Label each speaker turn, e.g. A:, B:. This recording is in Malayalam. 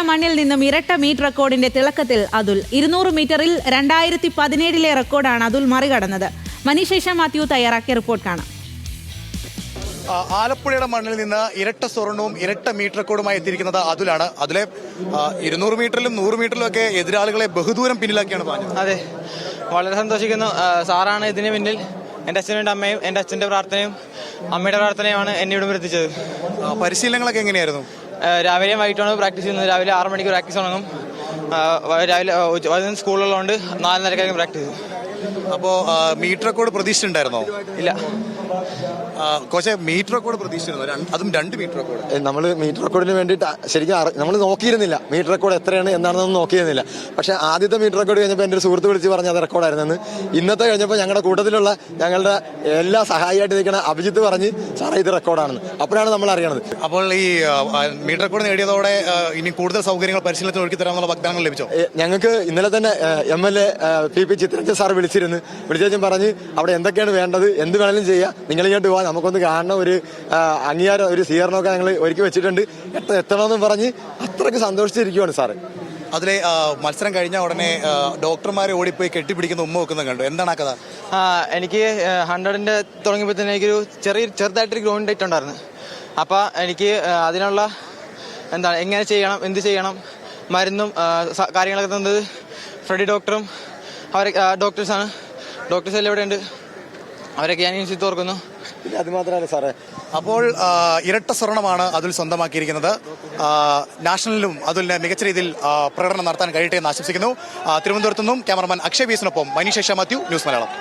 A: ആലപ്പുഴ മണ്ണിൽ നിന്നും ഇരട്ട മീറ്റ് റെക്കോർഡിന്റെ തിളക്കത്തിൽ അതുൽ 200 മീറ്ററിൽ 2017 റെക്കോർഡാണ് അതുൽ മറികടന്നത്. മനീഷ് മാത്യു തയ്യാറാക്കിയ റിപ്പോർട്ട് കാണാം.
B: ആലപ്പുഴയുടെ മണ്ണിൽ നിന്ന് ഇരട്ട സ്വർണവും ഇരട്ട മീറ്റർ റെക്കോർഡുമായി എത്തിയിരിക്കുന്നത് അതുലാണ്. അതിലെ 200 മീറ്ററിലും 100 മീറ്ററിലും ഒക്കെ എതിരാളികളെ ബഹുദൂരം പിന്നിലാക്കിയാണ് പറഞ്ഞത്.
C: അതെ, വളരെ സന്തോഷിക്കുന്നു. സാറാണ് ഇതിന് പിന്നിൽ. എൻ്റെ അച്ഛനും അമ്മയും എൻ്റെ അച്ഛൻ്റെ പ്രാർത്ഥനയും അമ്മയുടെ പ്രാർത്ഥനയുമാണ് എന്നെ ഇവിടെ എത്തിച്ചത്.
B: പരിശീലനങ്ങളൊക്കെ എങ്ങനെയായിരുന്നു?
C: രാവിലെയും വൈകിട്ടാണ് പ്രാക്ടീസ് ചെയ്യുന്നത്. രാവിലെ 6 മണിക്ക് പ്രാക്ടീസ് തുടങ്ങും. രാവിലെ സ്കൂളുള്ളതുകൊണ്ട് 4:30 പ്രാക്ടീസ്.
B: അപ്പോൾ മീറ്റർ റെക്കോർഡ് പ്രതീക്ഷിച്ചിട്ടുണ്ടായിരുന്നോ?
C: ഇല്ല
B: കോച്ചെ, മീറ്റർ റെക്കോർഡ് പ്രതീക്ഷിച്ചിരുന്നു, അതും 2 മീറ്റർ റെക്കോർഡ്.
D: നമ്മൾ മീറ്റർ റെക്കോർഡിന് വേണ്ടിയിട്ട് ശരിക്കും നമ്മൾ നോക്കിയിരുന്നില്ല മീറ്റർ റെക്കോർഡ് എത്രയാണ് എന്താണെന്നൊന്നും നോക്കിയിരുന്നില്ല. പക്ഷേ ആദ്യത്തെ മീറ്റർ റെക്കോർഡ് കഴിഞ്ഞപ്പോൾ എൻ്റെ ഒരു സുഹൃത്ത് വിളിച്ച് പറഞ്ഞ് അത് റെക്കോർഡായിരുന്നെന്ന്. ഇന്നത്തെ കഴിഞ്ഞപ്പോൾ ഞങ്ങളുടെ കൂട്ടത്തിലുള്ള ഞങ്ങളുടെ എല്ലാ സഹായിയായിട്ട് നിൽക്കുന്ന അഭിജിത്ത് പറഞ്ഞ് സാറേ ഇത് റെക്കോർഡാണെന്ന്. അപ്പോഴാണ് നമ്മൾ അറിയണത്.
B: അപ്പോൾ ഈ മീറ്റർ റെക്കോർഡ് നേടിയതോടെ ഇനി കൂടുതൽ സൗകര്യങ്ങൾ പരിശീലനത്തിൽ ഒരുക്കി തരാമെന്നുള്ള വാഗ്ദാനങ്ങൾ ലഭിച്ചോ? ഞങ്ങൾക്ക്
D: ഇന്നലെ തന്നെ MLA PP ചിത്രരഞ്ജൻ സാർ വിളിച്ചേച്ചും പറഞ്ഞ് അവിടെ എന്തൊക്കെയാണ് വേണ്ടത്, എന്ത് വേണമെങ്കിലും ചെയ്യാം, നിങ്ങളിങ്ങോട്ട് പോകാം, നമുക്കൊന്ന് കാണണം, ഒരു അംഗീകാരം, ഒരു സ്വീകരണമൊക്കെ ഞങ്ങൾ ഒരുക്കി വെച്ചിട്ടുണ്ട്, എത്തണമെന്നും പറഞ്ഞ് അത്രയ്ക്ക് സന്തോഷിച്ചിരിക്കുവാണ് സാറ്.
B: അതിലെ മത്സരം കഴിഞ്ഞ ഉടനെ ഡോക്ടർമാരെ ഓടിപ്പോയി കെട്ടിപ്പിടിക്കുന്ന ഉമ്മ വെക്കുന്നത് കണ്ടു. എന്താണ് ആ കഥ?
C: എനിക്ക് 100ന്റെ തുടങ്ങിയപ്പോൾ തന്നെ എനിക്കൊരു ചെറുതായിട്ടൊരു ഗ്രൗണ്ട് ഡേറ്റ് ഉണ്ടായിരുന്നു. അപ്പോൾ എനിക്ക് അതിനുള്ള എങ്ങനെ ചെയ്യണം, എന്ത് ചെയ്യണം, മരുന്നും കാര്യങ്ങളൊക്കെ തന്നത് ഫ്രെഡി ഡോക്ടറും ഡോക്ടേഴ്സാണ്. ഡോക്ടേഴ്സ് എല്ലാം ഇവിടെ ഉണ്ട്. അവരൊക്കെ ഞാൻ ഇൻസ്റ്റിറ്റ്യൂട്ട് ഓർക്കുന്നു.
D: അത് മാത്രമല്ല സാറേ,
B: അപ്പോൾ ഇരട്ട സ്വർണമാണ് അതുൽ സ്വന്തമാക്കിയിരിക്കുന്നത്. നാഷണലിലും അതുലിന് മികച്ച രീതിയിൽ പ്രകടനം നടത്താൻ കഴിയട്ടെ എന്ന് ആശംസിക്കുന്നു. തിരുവനന്തപുരത്തു നിന്നും ക്യാമറമാൻ അക്ഷയ് വീസിനൊപ്പം മനീഷ് മാത്യു, ന്യൂസ് മലയാളം.